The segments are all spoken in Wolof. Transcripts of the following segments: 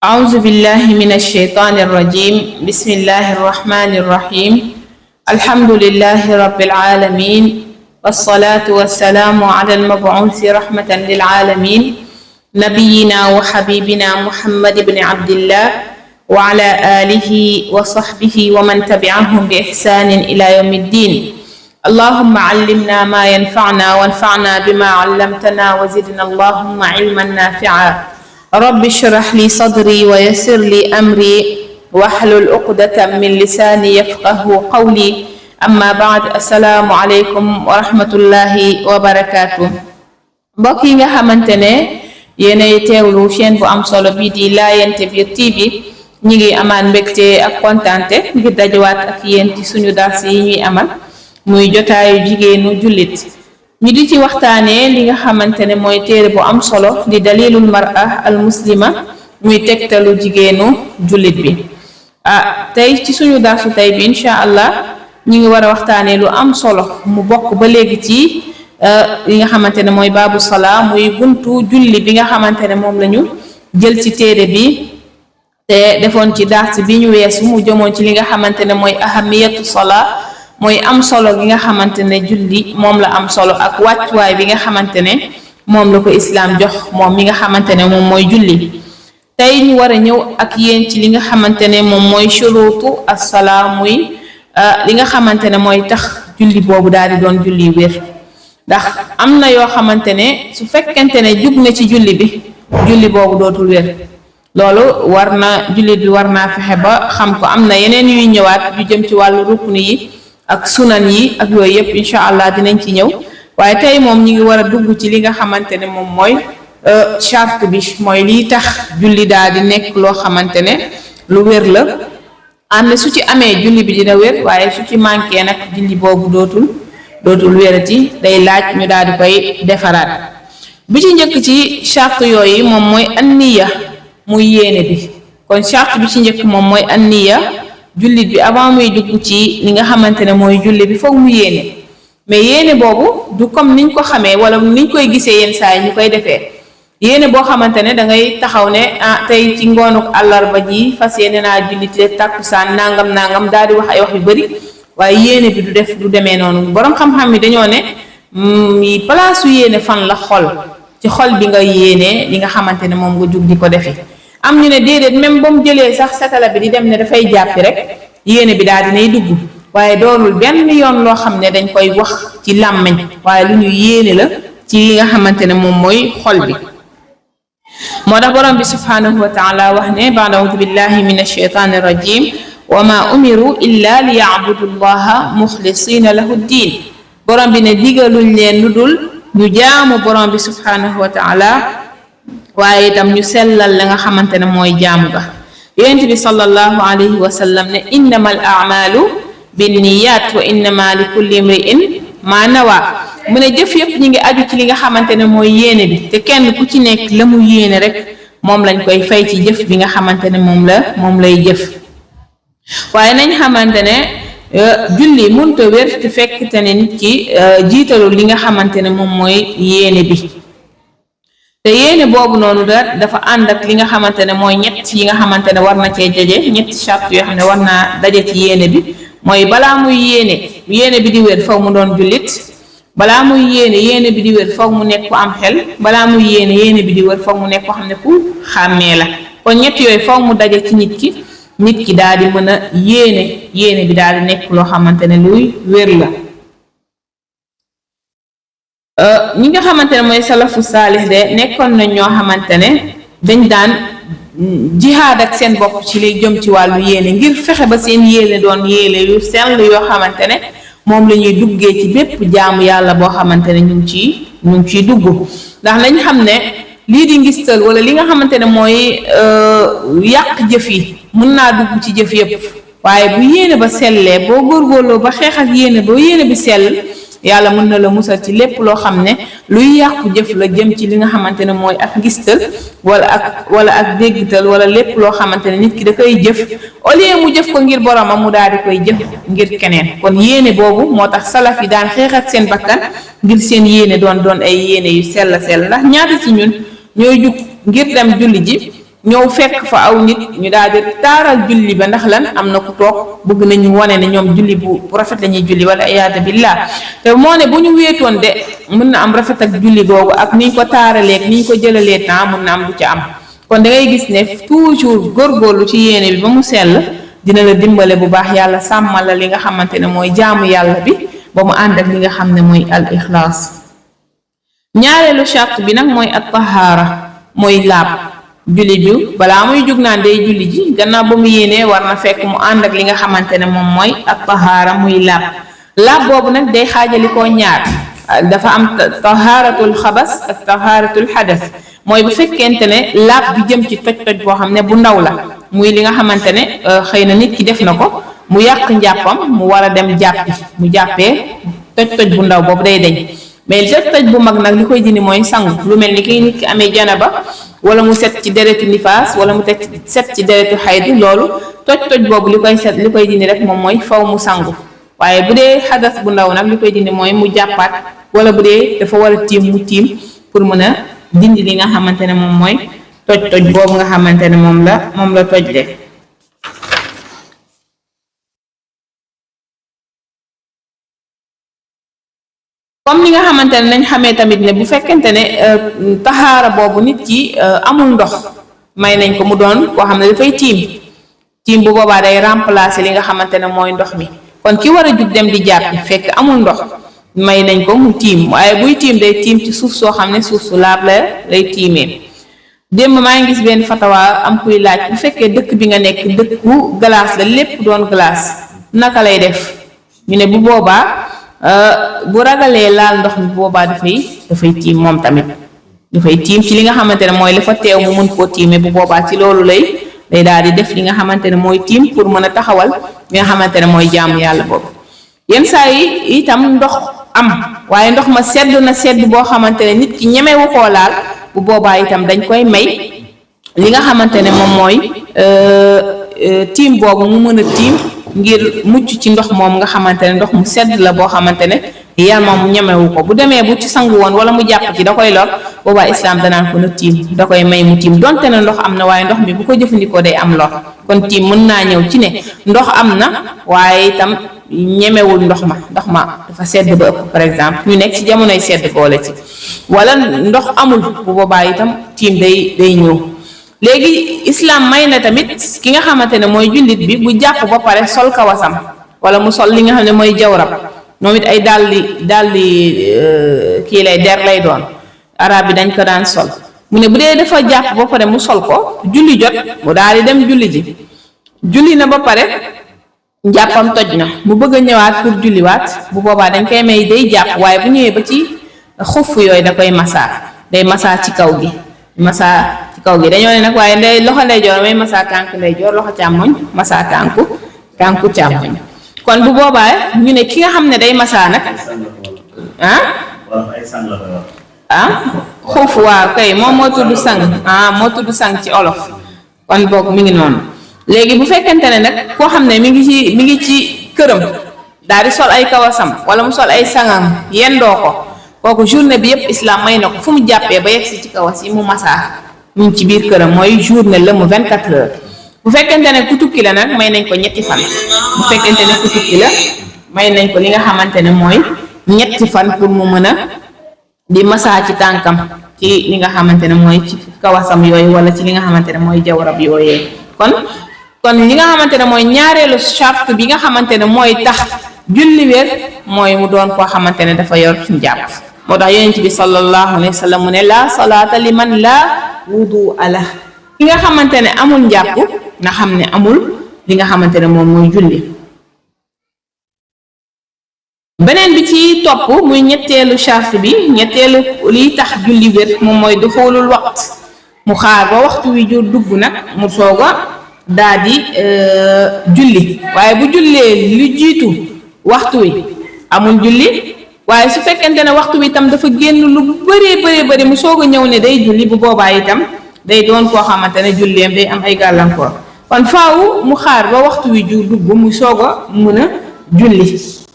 أعوذ بالله من الشيطان الرجيم. بسم الله الرحمن الرحيم. الحمد لله رب العالمين، والصلاة والسلام على المبعوث رحمة للعالمين، نبينا وحبيبنا محمد بن عبد الله وعلى آله وصحبه ومن تبعهم بإحسان إلى يوم الدين. اللهم علمنا ما ينفعنا وانفعنا بما علمتنا وزدنا اللهم علما نافعا. رب اشرح لي صدري ويسر لي أمري واحلل عقدة من لساني يفقه قولي. أما بعد، السلام عليكم ورحمة الله وبركاته. mbokk yi nga xamante ne yéenay teewlu chaîne bu am solo bii di Laayante Biir TV, ñi ngi amaan mbégte ak kontaante ngir dajawaat ak yéen ci suñu dars yi ñuy amal muy jotaayu jigéenu jullit. ñu di ci waxtaanee li nga xamante ne mooy téere bu am solo di dalilul mar'a al muslima, muy tegtalu jigéenu jullit bi. Tey ci suñu darsu tey bi incha allah ñi ngi war a waxtaanee lu am solo mu bokk ba léegi ci li nga xamante ne mooy baabu salaa, muy buntu julli bi nga xamante ne moom la ñu jël ci téere bi te defoon ci dars bi ñu weesu mu jëmoon ci li nga xamante ne mooy ahamiyatu salaa, mooy am solo gi nga xamante ne julli moom la am solo ak wàccuwaay bi nga xamante ne moom la ko islaam jox moom mi nga xamante ne moom mooy julli. tey ñu war a ñëw ak yéen ci li nga xamante ne moom mooy shuruutu as-salaa, muy li nga xamante ne mooy tax julli boobu daal di doon julli wér. ndax am na yoo xamante ne su fekkente ne jug na ci julli bi, julli boobu dootul wér. loolu war na jullit bi war naa fexe ba xam ko. am na yeneen yuy ñëwaat yu jëm ci wàllu rukn yi ak sunan yi ak yooyu yëpp incha allah dinañ ci ñëw, waaye tey moom ñi ngi war a dugg ci li nga xamante ne moom mooy charte bi, mooy liy tax julli daal di nekk loo xamante ne lu wér la. am na su ci amee julli bi dina wér, waaye su ci manqué nag julli boobu dootul wérati, day laaj ñu daal di koy defaraat. bi ci njëkk ci charte yooyu moom mooy anniya, muy yéene bi. kon charte bi ci njëkk moom mooy anniya. jullit bi avant muy dugg ci li nga xamante ne mooy julli bi foog mu yéene, mais yéene boobu du comme niñ ko xamee wala niñ koy gisee yenn saa yi ñu koy defee. yéene boo xamante ne da ngay taxaw ne tey ci ngoonuk àllarba ji fas yéene naa julli te tàkkusaan nangam daal di wax ay wax yu bari, waaye yéene bi du demee noonu. boroom xam-xam yi dañoo ne place su yéene fan la xol, ci xol bi nga yéenee li nga xamante ne moom nga jug di ko defi. am ñu ne déedéet, même ba mu jëlee sax satala bi di dem ne dafay jàppi rek yéene bi daal dinay dugg, waaye doonul benn yoon loo xam ne dañ koy wax ci làmmiñ, waaye lu ñu yéene la ci li nga xamante ne moom mooy xol bi. moo tax borom bi subhanahu wa taala wax ne ba'da a'uudu billahi min ash-shaytaani rajim, wa ma umiru illa li ya'budu llaha muxlisina lahu ddin. borom bi ne digaluñ leen lu dul ñu jaamu borom bi subhanahu wa taala, waaye itam ñu sellal la nga xamante ne mooy jaamu ga. yonent bi sallallahu alayhi wa sallam ne innamal a'malu binniyat wa innama li kulli imri'in ma nawa. mu ne jëf yëpp ñi ngi aju ci li nga xamante ne mooy yéene bi, te kenn ku ci nekk la mu yéene rek moom lañ koy fay ci jëf bi nga xamante ne moom lay jëf. waaye nañ xamante ne julli mënta wér te fekk te ne nit ki jiitalul li nga xamante ne moom mooy yéene bi. te yéene boobu noonu dafa ànd ak li nga xamante ne mooy ñett yi nga xamante ne war na cee daje, ñetti charte yoo xam ne war naa daje ci yéene bi. mooy balaa muy yéene bi di wér foog mu doon jullit, balaa muy yéene bi di wér foog mu nekk ku am xel, balaa muy yéene bi di wér foog mu nekk koo xam ne ku xàmmee la. kon ñett yooyu foog mu daje ci nit ki daal di mën a yéene bi daal di nekk loo xamante ne luy wér la. ñi nga xamante ne mooy salafu saalih de nekkoon nañ ñoo xamante ne dañ daan jihaad ak seen bopp ci li jëm ci wàllu yéene, ngir fexe ba seen yéene doon yéene yu sell yoo xamante ne moom la ñuy duggee ci bépp jaamu yàlla boo xamante ne ñu ngi ciy dugg. ndax nañ xam ne lii di ngistal wala li nga xamante ne mooy yàq jëf yi mën naa dugg ci jëf yëpp, waaye bu yéene ba sellee, boo góorgóorloo ba xeex ak yéene bi sell, yàlla mën na la musal ci lépp loo xam ne luy yàqu jëf la jëm ci li nga xamante ne mooy ak ngistal wala ak déggtal wala lépp loo xamante ne nit ki da koy jëf au lieu mu jëf ko ngir boromam mu daal di koy jëf ngir keneen. kon yéene boobu moo tax salaf yi daan xeex ak seen bakkan ngir seen yéene doon ay yéene yu sell ndax ñaata ci ñun ñooy jug ngir dem julli ji ñëw fekk fa aw nit ñu daal di taaral julli ba ndax lan am na ku toog bëgg nañu wane ne ñoom julli bu rafet la ñuy julli wala iyaada billah te moo ne bu ñu wéetoon de mën na am rafet ak julli googu ak niñ ko taaraleeg niñ ko jëlalee temps mën na am du ca am kon da ngay gis ne toujours góorgóorlu ci yéene bi ba mu sell dina la dimbale bu baax yàlla sàmmal la li nga xamante ne mooy jaamu yàlla bi ba mu ànd ak li nga xam ne mooy al ixlaas ñaareelu charte bi nag mooy at tahaara mooy laab julli bi balaa muy jug naan day julli ji gannaaw ba mu yéenee war na fekk mu ànd ak li nga xamante ne moom mooy at tahaara muy laab boobu nag day xaajali koo ñaar dafa am tahaaratul xabas ak tahaaratul xadas mooy bu fekkente ne laab bi jëm ci toj-toj boo xam ne bu ndaw la muy li nga xamante ne xëy na nit ki def na ko mu yàq njàppam mu war a dem jàppi mu jàppee toj-toj bu ndaw boobu day deñ mais toj-toj bu mag nag li koy dindi mooy sangu lu mel ni ki nit ki amee janaba wala mu set ci deretu nifaas wala mu set ci deretu xaydu loolu toj-toj boobu li koy dindi rek moom mooy faw mu sangu waaye bu dee xadas bu ndaw nag li koy dindi mooy mu jàppaat wala bu dee dafa war a tiim mu tiim pour mën a dindi li nga xamante ne moom mooy toj-toj boobu nga xamante ne moom la toj de comme ni nga xamante ne nañ xamee tamit ne bu fekkente ne taxaara boobu nit ki amul ndox may nañ ko mu doon koo xam ne dafay tiim bu boobaa day remplacer li nga xamante ne mooy ndox mi kon ki war a jug dem di jàppi fekk amul ndox may nañ ko mu tiim waaye buy tiim day tiim ci suuf soo xam ne suuf su laab la lay tiimee démb maa ngi gis benn fatawa am kuy laaj bu fekkee dëkk bi nga nekk dëkku glace la lépp doon glace naka lay def ñu ne bu boobaa bu ragalee laal ndox mi bu boobaa dafay tiim moom tamit dafay tiim ci li nga xamante ne mooy la fa teew mu mën koo tiimee bu boobaa ci loolu lay daal di def li nga xamante ne mooy tiim pour mën a taxawal li nga xamante ne mooy jaamu yàlla boobu yenn saa yi itam ndox am waaye ndox ma sedd na sedd boo xamante ne nit ki ñemewu koo laal bu boobaa itam dañ koy may li nga xamante ne moom mooy tiim boobu mu mën a tiim ngir mucc ci ndox moom nga xamante ne ndox mu sedd la boo xamante ne yaramam ñemewu ko bu demee bu ci sangu woon wala mu jàpp ci da koy lor boobaa islaam danaan ko na tiim da koy may mu tiim donte ne ndox am na waaye ndox mi bu ko jëfandikoo day am lor kon tiim mën naa ñëw ci ne ndox am na waaye itam ñemewul ndox ma dafa sedd ba ëpp par exemple ñu nekk ci jamonoy sedd boole ci wala ndox amul bu boobaa itam tiim day ñëw léegi islam may na tamit ki nga xamante ne mooy jullit bi bu jàpp ba pare sol kawasam wala mu sol li nga xam ne mooy jawrab moom it ay daldi kii lay der lay doon arab bi dañ ko daan sol mu ne bu dee dafa jàpp ba pare mu sol ko julli jot mu daal di dem julli ji julli na ba pare njàppam toj na mu bëgg a ñëwaat pour julliwaat bu boobaa dañ koy may day jàpp waaye bu ñëwee ba ci xuff yooyu da koy day masaa ci kaw gi dañoo ne nag waaye loxo ndeyjoor may masaa tànk ndeyjoor loxo càmmoñ masaa tànku càmmoñ kon bu boobaa ñu ne ki nga xam ne day masaa nag xuuf waaw kay moom moo tudd sang ci olof kon boog mi ngi noonu léegi bu fekkente ne nag koo xam ne mi ngi ci këram daal di sol ay kawasam wala mu sol ay sangam yendoo ko kooku journée bi yépp islam may na ko fu mu jàppee ba yegg si ci kawas yi mu masaa mu ngi ci biir këram mooy journée la mu 24 heures bu fekkente ne ku tukki la nag may nañ ko ñetti fan bu fekkente ne ku tukki la may nañ ko li nga xamante ne mooy ñetti fan pour mu mën a di masaa ci tànkam ci li nga xamante ne mooy ci kawasam yooyu wala ci li nga xamante ne mooy jawrab yooyee kon li nga xamante ne mooy ñaareelu charte bi nga xamante ne mooy tax julli wér mooy mu doon koo xamante ne dafa yor ci njàpp moo tax yonent bi sallallahu alayhi wa sallam mu ne la salaata liman la wudu ala ki nga xamante ne amul njàpp nga xam ne amul li nga xamante ne moom mooy julli beneen bi ci topp muy ñetteelu charte bi ñetteelu liy tax julli wér moom mooy duxulul waqt mu xaar ba waxtu wi jur dugg nag mu soog a daa di julli waaye bu jullee lu jiitu waxtu wi amul julli waaye su fekkente ne waxtu wi itam dafa génn lu bëree mu soog a ñëw ne day julli bu boobaa itam day doon koo xamante ne julleem day am ay gàllankoor kon faaw mu xaar ba waxtu wi ju dugg muy soog a mën a julli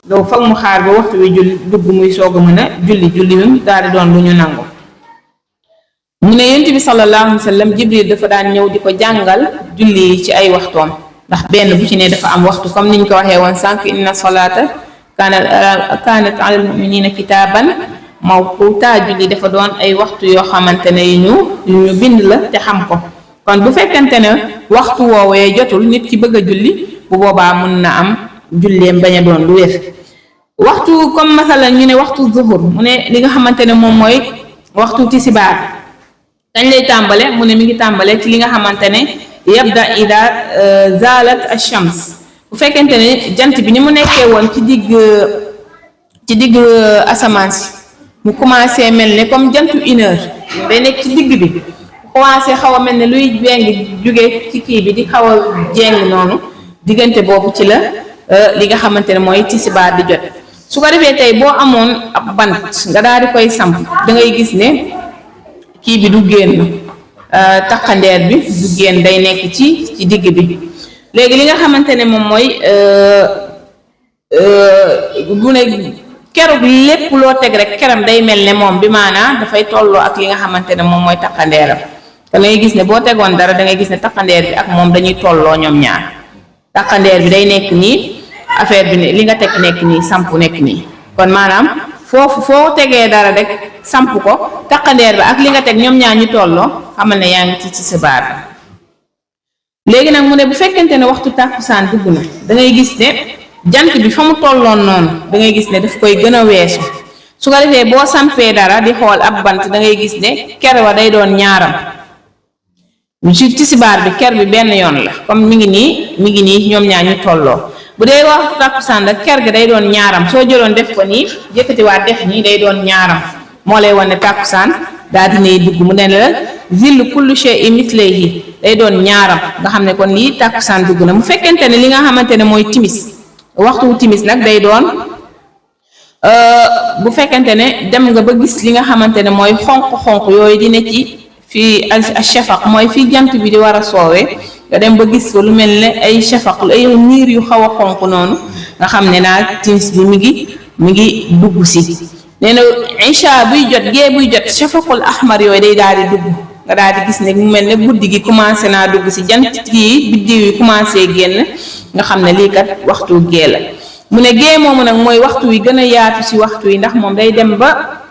donc foog mu xaar ba waxtu wi dugg muy soog a mën a julli mi daal di doon lu ñu nangu mu ne yonent bi sallallahu alayhi wa sallam Jibril dafa daan ñëw di ko jàngal julli ci ay waxtoom ndax benn bu ci ne dafa am waxtu comme niñ ko waxee woon sànq inna salaata kaanat alal muminina kitaaban mawquuta julli dafa doon ay waxtu yoo xamante ne yu ñu bind la te xam ko kon bu fekkente ne waxtu woowee jotul nit ki bëgg a julli bu boobaa mun na am julleem bañ a doon lu wér waxtu comme masalan ñu ne waxtu zuhur mu ne li nga xamante ne moom mooy waxtu tisibaar dañ lay tàmbale mu ne mi ngi tàmbale ci li nga xamante ne yabda ida zalat ash-shams bu fekkente ne jant bi ni mu nekkee woon ci digg asamaan si mu commencé mel ne comme jantu 1 heure day nekk ci digg bi commencé xaw a mel ne luy jéng jóge ci kii bi di xaw a jéng noonu diggante boobu ci la li nga xamante ne mooy tisibaar di jot su ko defee tey boo amoon ab bant nga daal di koy samp da ngay gis ne kii bi du génn takkandeer bi du génn day nekk ci digg bi léegi li nga xamante ne moom mooy bu ne keroog lépp loo teg rek keram day mel ne moom bi maanaa dafay tolloo ak li nga xamante ne moom mooy takkandeeram da ngay gis ne boo tegoon dara da ngay gis ne takkandeer bi ak moom dañuy tolloo ñoom ñaar takkandeer bi day nekk nii affaire bi ne li nga teg nekk nii samp nekk nii kon maanaam foofu foo tegee dara rek samp ko takkandeer bi ak li nga teg ñoom ñaar ñu tolloo xamal ne yaa ngi ci tisbaar léegi nag mu ne bu fekkente ne waxtu tàkkusaan dugg na da ngay gis ne jant bi fa mu tolloon noonu da ngay gis ne daf koy gën a weesu su ko defee boo sampee dara di xool ab bant da ngay gis ne ker wa day doon ñaaram ci tisbaar bi ker bi benn yoon la comme mi ngi nii ñoom ñaar ñu tolloo bu dee waxtu tàkkusaan la ker ga day doon ñaaram soo jëloon def ko nii yëkkatiwaat def nii day doon ñaaram moo lay wan ne tàkkusaan daal dinay dugg mu ne la zillu kullu shay'in mislayhi day doon ñaaram nga xam ne kon lii tàkkusaan dugg na mu fekkente ne li nga xamante ne mooy timis waxtu timis nag day doon bu fekkente ne dem nga ba gis li nga xamante ne mooy xonq-xonq yooyu di ne ci fii shafaq mooy fii jant bi di war a soowee nga dem ba gis ko lu mel ne ay shafaq ay niir yu xaw a xonq noonu nga xam ne naa timis bi mi ngi dugg si nee na isha buy jot gee buy jot shafaqul ahmar yooyu day daal di dugg nga daal di gis ne mu mel ne guddi gi commencé naa dugg si jant yi biddiw yi commencé génn nga xam ne lii kat waxtu gee la mu ne gee moomu nag mooy waxtu wi gën a yaatu si waxtu yi ndax moom day dem ba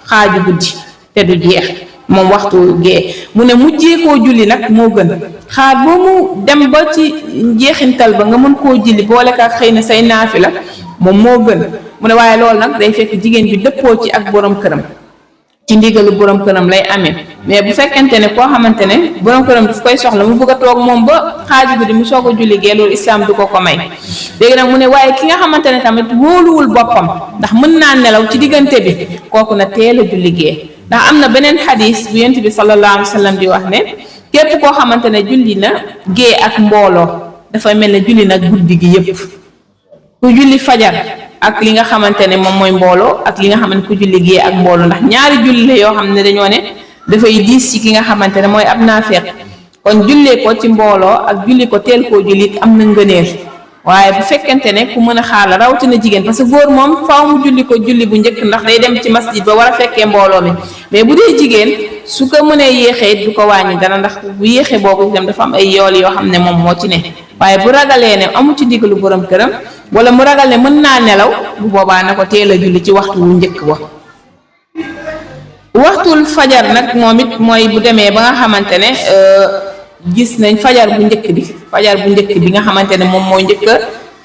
xaaju guddi te du jeex moom waxtu gee mu ne mujjee koo julli nag moo gën xaar boo mu dem ba ci njeexintal ba nga mën koo julli boole ak xëy na say naafi la moom moo gën mu ne waaye loolu nag day fekk jigéen bi dëppoo ci ak borom këram ci ndigalu borom këram lay amee mais bu fekkente ne koo xamante ne borom këram daf koy soxla mu bëgg a toog moom ba xaaju guddi mu soog a julli gee loolu islam du ko may léegi nag mu ne waaye ki nga xamante ne tamit wóoluwul boppam ndax mën naa nelaw ci diggante bi kooku na teel a julli gee ndax am na beneen xadis bu yonent bi sallallahu alayhi wa sallam di wax ne képp koo xamante ne julli na gee ak mbooloo dafay mel ne julli nag guddi gi yépp ku julli fajar ak li nga xamante ne moom mooy mbooloo ak li nga xamante ne ku julli gee ak mbooloo ndax ñaari julli la yoo xam ne dañoo ne dafay diis ci ki nga xamante ne mooy ab naafeq kon jullee ko ci mbooloo ak julli ko teel koo jullit am na ngëneel waaye bu fekkente ne ku mën a xaar la rawatina jigéen parce que góor moom faaw mu julli ko julli bu njëkk ndax day dem ci masjid ba war a fekkee mbooloo mi mais bu dee jigéen su ko mënee yéexee du ko wàññi dara ndax bu yéexee boobu itam dafa am ay yool yoo xam ne moom moo ci ne waaye bu ragalee ne amu ci ndigalu borom këram wala mu ragal ne mën naa nelaw bu boobaa na ko teel a julli ci waxtu wu njëkk wa waxtul fajar nag moom it mooy bu demee ba nga xamante ne gis nañ fajar bu njëkk bi nga xamante ne moom mooy njëkk a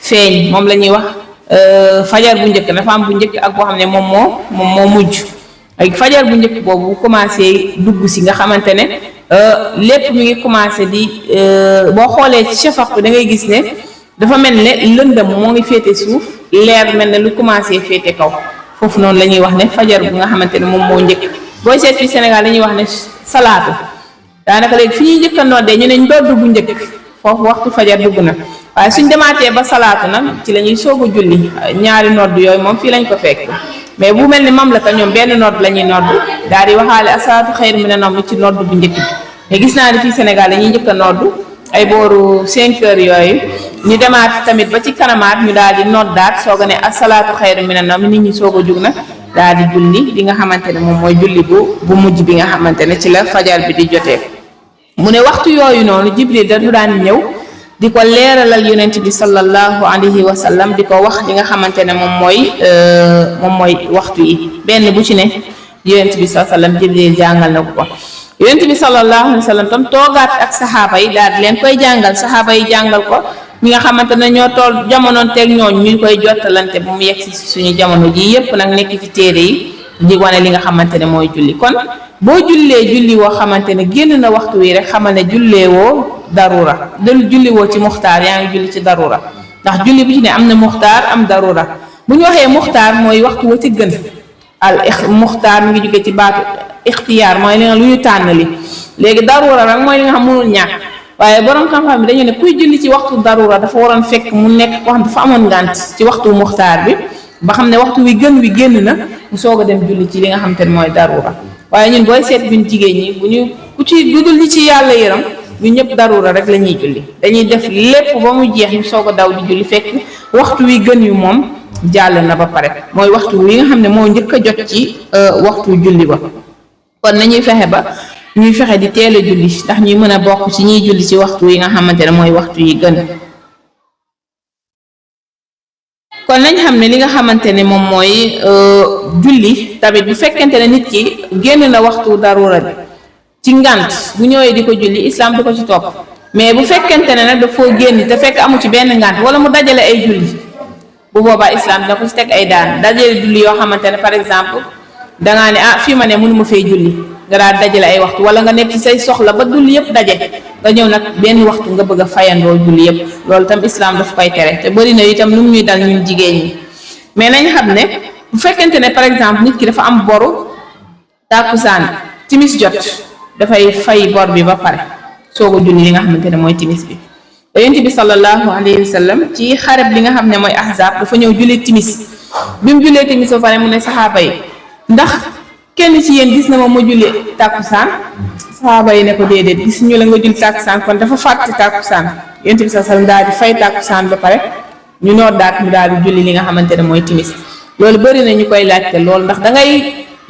feeñ moom la ñuy wax fajar bu njëkk dafa am bu njëkk ak boo xam ne moom moo mujj ak fajar bu njëkk boobu bu commencé dugg si nga xamante ne lépp mi ngi commencé di boo xoolee ci shafaq bi da ngay gis ne dafa mel ne lëndëm moo ngi féete suuf leer mel ne lu commencé féete kaw foofu noonu la ñuy wax ne fajar bu nga xamante ne moom moo njëkk booy seet fii Sénégal dañuy wax ne salaatu daanaka léegi fi ñuy njëkk a noddee ñu ne ndodd bu njëkk foofu waxtu fajar dugg na waaye suñ demaatee ba salaatu nag ci la ñuy soog a julli ñaari nodd yooyu moom fii lañ ko fekk mais bu mel ni mamlaka ñoom benn nodd la ñuy nodd daal di waxaale asalaatu xayr mina nawm ci nodd bu njëkk bi mais gis naa ne fii Sénégal dañuy njëkk a nodd ay booru 5 heures yooyu ñu demaat tamit ba ci kanamaat ñu daal di noddaat soog a ne asalaatu xayr mina nawm nit ñi soog a jug nag daal di julli li nga xamante ne moom mooy julli bu mujj bi nga xamante ne ci la fajar bi di jotee. mu ne waxtu yooyu noonu Jibril da du daan ñëw di ko leeralal yonent bi sallallahu alayhi wa sallam di ko wax li nga xamante ne moom mooy waxtu yi benn bu ci ne yonent bi sallallahu alayhi wa sallam Jibril jàngal na ko yonent bi sallallahu alayhi wa sallam tam toogaat ak saxaaba yi daal di leen koy jàngal saxaaba yi jàngal ko ñi nga xamante ne ñoo tool jamonoon teeg ñooñ ñu koy jottalante bu mu yegg si suñu jamono ji yépp nag nekk ci téere yi di wane li nga xamante ne mooy julli. kon boo jullee julli woo xamante ne génn na waxtu wi rek xamal ne jullee woo darura julli woo ci muxtaar yaa ngi julli ci darura ndax julli bu ci ne am na muxtaar am darura bu ñu waxee muxtaar mooy waxtu wa ci gën muxtaar mi ngi jóge ci baatu ixtiyaar mooy li nga lu ñu tànn li léegi darura nag mooy li nga xam mënul ñàkk waaye borom xam-xam bi dañu ne kuy julli ci waxtu darura dafa waroon fekk mu nekk koo xam dafa amoon ngànt ci waxtu muxtaar bi ba xam ne waxtu wi gën wi génn na mu soog a dem julli ci li nga xam te ne mooy darura waaye ñun booy seet buñ jigéen ñi bu ñu ku ci dudul li ci yàlla yëram ñu ñëpp darura rek la ñuy julli dañuy def lépp ba mu jeex ñu soog a daw di julli fekk waxtu wi gën yu moom jàll na ba pare mooy waxtu wi nga xam ne moo njëkk a jot ci waxtu julli ba kon nañuy fexe ba ñuy fexe di teel a julli ndax ñuy mën a bokk ci ñuy julli ci waxtu yi nga xamante ne mooy waxtu yi gën. kon nañ xam ne li nga xamante ne moom mooy julli tamit bu fekkente ne nit ki génn na waxtu darura bi ci ngant bu ñëwee di ko julli islam du ko ci topp mais bu fekkente ne nag dafoo génn te fekk amu ci benn ngant wala mu dajale ay julli bu boobaa islam dina ko ci teg ay daan dajale julli yoo xamante ne par exemple dangaa ne fii ma ne mënuma fay julli nga daal dajale ay waxtu wala nga nekk ci say soxla ba julli yëpp daje nga ñëw nag benn waxtu nga bëgg a fayandoo julli yëpp loolu tam islam daf koy tere te bëri na itam lu mu ñuy dal ñun jigéen ñi mais nañ xam ne bu fekkente ne par exemple nit ki dafa am boru tàkkusaan timis jot dafay fay bor bi ba pare soog a julli li nga xamante ne mooy timis bi yonent bi sallallahu alayhi wa sallam ci xareb li nga xam ne mooy ahzab dafa ñëw julli timis bi mu jullee timis ba pare mu ne saxaaba yi ndax kenn ci yéen gis na ma julli tàkkusaan saxaaba yi ne ko déedéet gis ñu la nga julli tàkkusaan kon dafa fàtte tàkkusaan yonent bi sallallahu alayhi wa sallam daal di fay tàkkusaan ba pare ñu noddaat mu daal di julli li nga xamante ne mooy timis loolu bëri na ñu koy laajte loolu ndax da ngay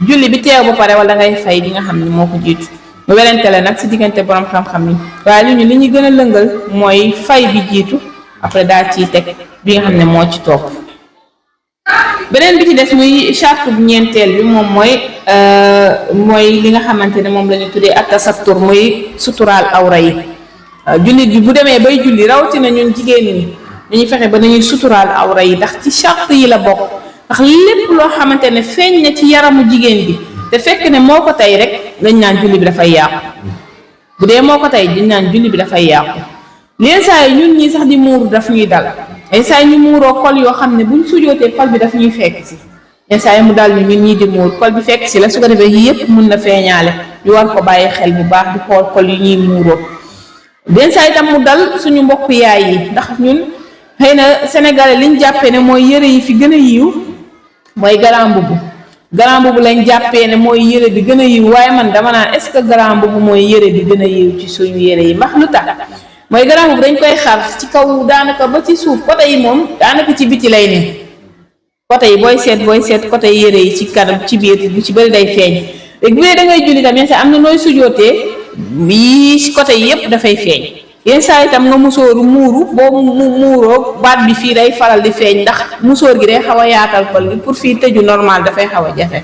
julli bi teew ba pare wala ngay fay bi nga xam ne moo ko jiitu mu werante la nag si diggante borom xam-xam yi waaye li ñuy gën a lëngal mooy fay bi jiitu après daal ciy teg bi nga xam ne moo ci topp. beneen bi ci des muy charte bu ñeenteel bi moom mooy li nga xamante ne moom la ñu tuddee ak tasattur muy suturaal awra yi jullit bi bu demee bay julli rawatina ñun jigéen ñi dañuy fexe ba nañuy suturaal awra yi ndax ci charte yi la bokk ndax lépp loo xamante ne feeñ na ci yaramu jigéen bi te fekk ne moo ko tey rek dañ naan julli bi dafay yàqu bu dee moo ko tey dañ naan julli bi dafay yàqu leen saa yi ñun ñii sax di muuru daf ñuy dal yenn saa yi ñu muuroo kol yoo xam ne buñ sujootee kol bi daf ñuy fekk si yenn saa yi mu dal ñu ñun ñii di muur kol bi fekk si la su ko defee yii yëpp mun na feeñaale ñu war ko bàyyi xel bu baax di xool kol yi ñuy muuroo yenn saa yi tam mu dal suñu mbokk yaay yi ndax ñun xëy na sénégalais liñ jàppee ne mooy yëre yi fi gën a yiw mooy grand mbubu lañ jàppee ne mooy yëre bi gën a yiw waaye man dama naan est-ce que grand mbubu mooy yëre bi gën a yiw ci suñu yëre yi ndax lu tax mooy grand mbubu dañ koy xar ci kaw daanaka ba ci suuf côté yi moom daanaka ci biti lay ne côté yi booy seet côté yëre yi ci kanam ci biir bu ci bëri day feeñ léegi bu dee da ngay julli tam yenn saa am na nooy sujootee yi côté yi yëpp dafay feeñ yenn saa itam nga musóoru muuru boo muuroo baat bi fii day faral di feeñ ndax musóor gi day xaw a yaatal kol gi pour fii tëju normal dafay xaw a jafe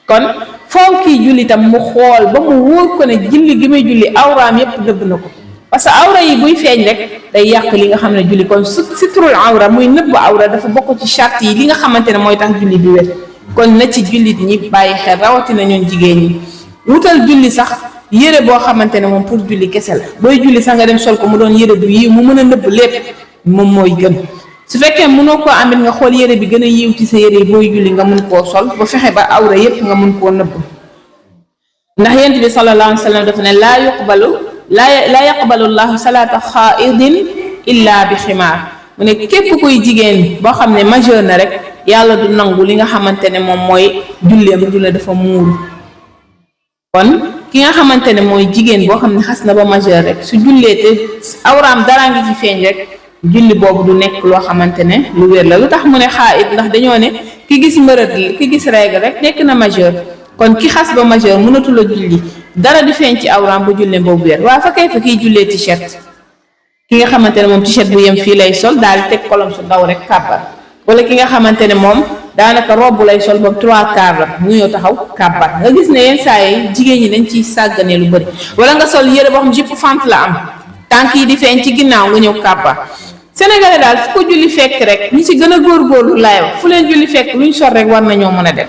kon foo kii julli tam mu xool ba mu wóor ko ne julli gi muy julli awraam yëpp nëbb na ko parce que awra yi buy feeñ rek day yàq li nga xam ne julli kon suturul awra muy nëbb awra dafa bokk ci charte yi li nga xamante ne mooy tax julli bi wér kon na ci jullit ñi bàyyi xel rawatina ñun jigéen ñi wutal julli sax yére boo xamante ne moom pour julli kese la booy julli sax nga dem sol ko mu doon yére bu yiw mu mën a nëbb lépp moom mooy gën su fekkee mënoo koo amit nga xool yére bi gën a yiw ci sa yére yi booy julli nga mun koo sol ba fexe ba awra yépp nga mun koo nëbb ndax yonent bi sallallahu alayhi wa sallam dafa ne laa yaqbalu llahu salaata xaaidin illa bi ximaar mu ne képp kuy jigéen boo xam ne majeur na rek yàlla du nangu li nga xamante ne moom mooy julleem du la dafa muuru kon ki nga xamante ne mooy jigéen boo xam ne xas na ba majeur rek su jullee te awraam dara ngi ci feeñ rek julli boobu du nekk loo xamante ne lu wér la lu tax mu ne xaayit ndax dañoo ne ki gis mbërëg ki gis règle rek nekk na majeur kon ki xas ba majeur mënatul a julli dara di feeñ ci awraam ba julleem boobu wér waaye fa kay fa kiy jullee t-shirt ki nga xamante ne moom t-shirt bu yem fii lay sol daal di teg kolom su ndaw rek kàbbar wala ki nga xamante ne moom daanaka robb lay sol boobu 3/4 la mu ñëw taxaw kàbbar nga gis ne yenn saa yi jigéen ñi dañ ciy sàggane lu bëri wala nga sol yére boo xam jupe fente la am tànk yi di feeñ ci ginnaaw nga ñëw kàbbar sénégalais daal fu ko julli fekk rek ñi ci gën a góorgóorlu laay wax fu leen julli fekk luñ sol rek war nañoo mën a dem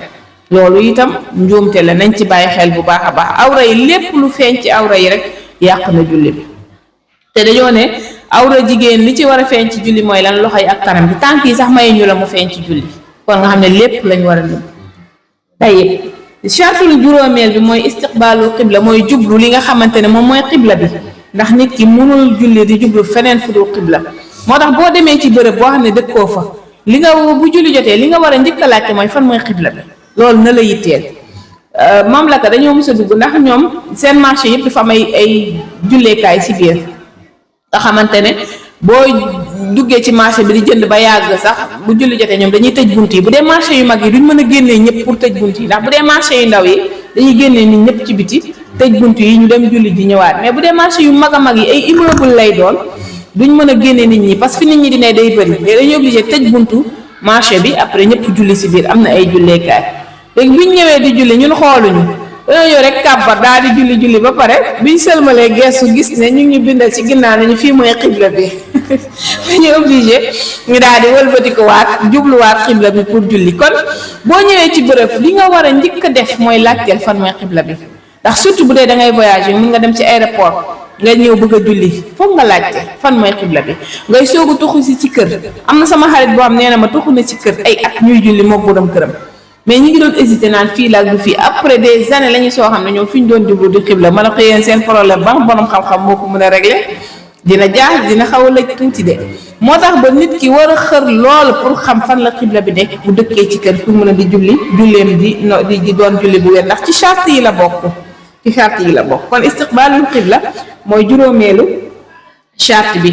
loolu itam njuumte la nañ ci bàyyi xel bu baax a baax awra yi lépp lu feeñ ci awra yi rek yàq na julli bi te dañoo ne awra jigéen li ci war a feeñ ci julli mooy lan loxo yi ak kanam bi tànk yi sax maye ñu la mu feeñ ci julli kon nga xam ne lépp lañ war a lim tey chartul juróomeel bi mooy istiqbaalu xibla mooy jublu li nga xamante ne moom mooy xibla bi ndax nit ki mënul julli di jublu feneen fu dul xibla moo tax boo demee ci bërëb boo xam ne dëkkoo fa li nga bu julli jotee li nga war a njëkk a laajte mooy fan mooy xibla bi loolu na la yitteel mamlaka dañoo mës a dugg ndax ñoom seen marché yëpp dafa am ay julleekaay si biir nga xamante ne boo duggee ci marché bi di jënd ba yàgg sax bu julli jotee ñoom dañuy tëj bunt yi bu dee marché yu mag yi duñ mën a génnee ñëpp pour tëj bunt yi ndax bu dee marché yu ndaw yi dañuy génnee nit ñëpp ci biti tëj bunt yi ñu dem julli ji ñëwaat mais bu dee marché yu mag a mag yi ay immeuble lay doon duñ mën a génne nit ñi parce que nit ñi di ne day bëri mais dañuy obligé tëj buntu marché bi après ñëpp julli si biir am na ay julleekaay léegi buñ ñëwee di julli ñun xooluñu dañoo ñëw rek kàbbar daal di julli ba pare biñ sëlmalee geesu gis ne ñu ngi ñu bindal ci ginnaaw nañu fii mooy xibla bi dañuy obligé ñu daal di wëlbati ko waat jubluwaat xibla bi pour julli kon boo ñëwee ci bërëb li nga war a njëkk a def mooy laajteel fan mooy xibla bi ndax surtout bu dee da ngay voyager mun nga dem ci aéroport nga ñëw bëgg a julli foog nga laajte fan mooy xibla bi ngay soog a tuxu si ci kër am na sama xarit boo xam nee na ma tuxu na ci kër ay at ñuy julli moo borom këram mais ñi ngi doon hésité naan fii la du fii après des années la ñu soo xam ne ñoom fi ñu doon jublu di xibla mën a ko yéen seen problème ba borom xam-xam moo ko mën a régler dina jaax dina xaw a lëj tuuti de moo tax ba nit ki war a xër lool pour xam fan la xibla bi nekk bu dëkkee ci kër pour mën a di julli julleem di doon julli bu wér ndax ci charte yi la bokk ci charte yi la bokk kon istiqbaalul xibla mooy juróomeelu charte bi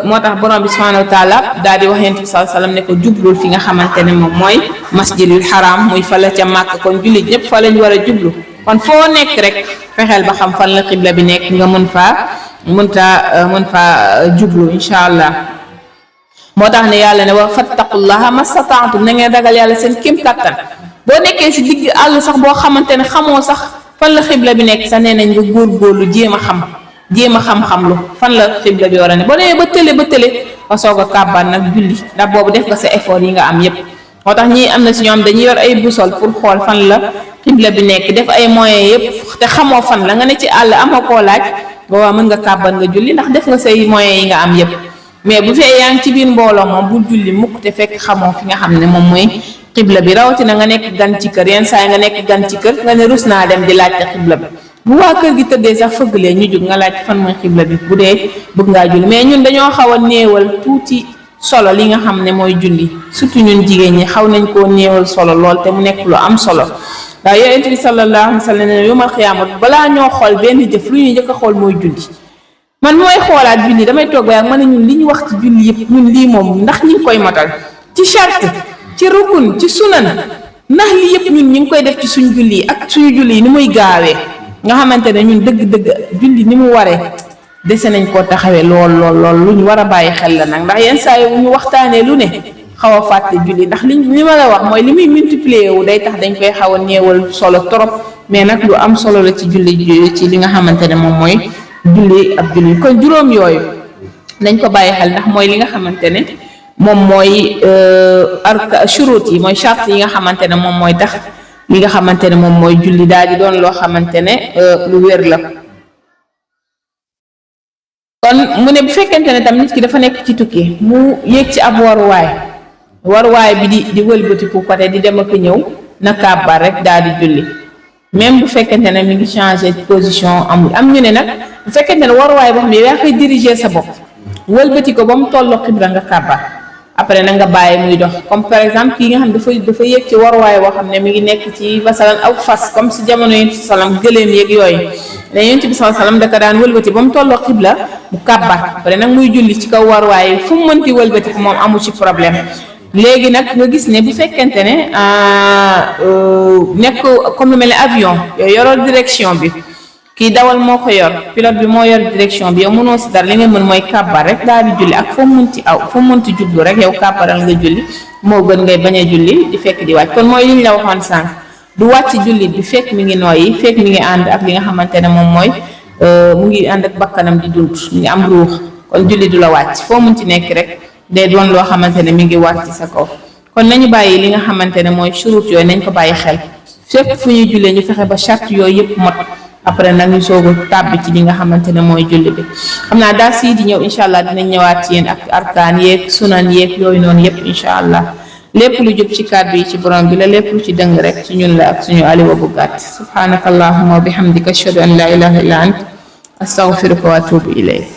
moo tax borom bi subhanahu wa taala daal di wax yonent bi sallallahu alayhi wasallam ne ko jublul fi nga xamante ne moom mooy masjidul haram muy fa la ca màkk kon jullit ñëpp fa lañ war a jublu kon foo nekk rek fexeel ba xam fan la xibla bi nekk nga mën faa jublu incha allah moo tax ne yàlla ne wa fattaqullaha mastata'tum na ngeen ragal yàlla seen kéem kattan boo nekkee si digg àll sax boo xamante ne xamoo sax fan la xibla bi nekk sax nee nañ nga góorgóorlu jéem a xam-xam lu fan la xibla bi war a ne boo demee ba tële nga soog a kàbbaan nag julli ndax boobu def nga sa effort yi nga am yépp moo tax ñii am na si ñoom dañuy yor ay boussole pour xool fan la xibla bi nekk def ay moyens yépp te xamoo fan la nga ne ci àll amoo koo laaj boobaa mën nga kàbbaan nga julli ndax def nga say moyens yi nga am yépp mais bu fee yaa ngi ci biir mbooloo moom bul julli mukk te fekk xamoo fi nga xam ne moom mooy xibla bi rawatina nga nekk gan ci kër yenn saa yi nga nekk gan ci kër nga ne rus naa dem di laajte xibla bi bu waa kër gi tëddee sax fëggalee ñu jóg nga laaj fan mooy xibla bi bu dee bëgg ngaa julli mais ñun dañoo xaw a néewal tuuti solo li nga xam ne mooy julli surtout ñun jigéen ñi xaw nañ koo néewal solo lool te mu nekk lu am solo waaw yonent bi sallallahu alayhi wa sallam ne yawmal qiyaama balaa ñoo xool benn jëf lu ñuy njëkk a xool mooy julli man mooy xoolaat julli damay toog ba ma ne ñun li ñu wax ci julli yëpp ñun lii moom ndax ñi ngi koy matal ci charte ci rukun ci sunan ndax lii yëpp ñun ñi ngi koy def ci suñu julli yi ak suñu julli yi ni muy gaawee nga xamante ne ñun dëgg-dëgg julli ni mu waree dese nañ koo taxawee lool lu ñu war a bàyyi xel la nag ndax yenn saa yi ñu waxtaanee lu ne xaw a fàtte julli ndax li ma la wax mooy li muy multiplier wu day tax dañ koy xaw a néewal solo trop mais nag lu am solo la ci julli ci li nga xamante ne moom mooy julli ab julli kon juróom yooyu nañ ko bàyyi xel ndax mooy li nga xamante ne moom mooy shurut yi mooy charte yi nga xamante ne moom mooy tax li nga xamante ne moom mooy julli daal di doon loo xamante ne lu wér la kon mu ne bu fekkente ne tam nit ki dafa nekk ci tukki mu yéeg ci ab waruwaay bi di wëlbatiku côté di dem ak ñëw na kàbbar rek daal di julli même bu fekkente ne mi ngi changé position amul am ñu ne nag bu fekkente ne waruwaay boo xam ne yaa koy diriger sa bopp wëlbati ko ba mu tolloo xibla nga kàbbar après nag nga bàyyi muy dox comme par exemple kii nga xam dafa yéeg ci waruwaay boo xam ne mi ngi nekk ci masalan aw fas comme si jamono yonent bi salaam gëléem yeeg yooyu ne yonent bi salaam da ko daan wëlbati ba mu tolloo xibla mu kàbbar après nag muy julli ci kaw waruwaay fu mu mënti wëlbati ko moom amu ci problème léegi nag nga gis ne bu fekkente ne nekk comme lu mel ne avion yow yoroo direction bi kii dawal moo ko yor pilote bi moo yor direction bi yow mënoo si dara li nga mën mooy kàbbar rek daal di julli ak foo munti foo munti jublu rek yow kàbbaral nga julli moo gën ngay bañ a julli di fekk di wàcc kon mooy li ñu la waxoon sànq du wàcc julli bi fekk mi ngi nooyi fekk mi ngi ànd ak li nga xamante ne moom mooy mu ngi ànd ak bakkanam di dund mi ngi am ruux kon julli du la wàcc foo munti nekk rek day doon loo xamante ne mi ngi wàcc sa kaw kon nañu bàyyi li nga xamante ne mooy shurut yooyu nañ ko bàyyi xel fépp fu ñuy jullee ñu fexe ba charte yooyu yëpp mot après nag ñu soog a tàbbi ci li nga xamante ne mooy julli bi xam naa daal sii di ñëw incha allah dinañ ñëwaat ci yéen ak arkaan yeeg sunan yeeg yooyu noonu yëpp incha allah lépp lu jub ci kàddu yi ci borom bi la lépp lu ci dëng rek ci ñun la ak suñu aliwa bu gàtt subhanaka allahumma wa bihamdika ashhadu an la ilaha illa ant astaghfiruka wa atubu ilayk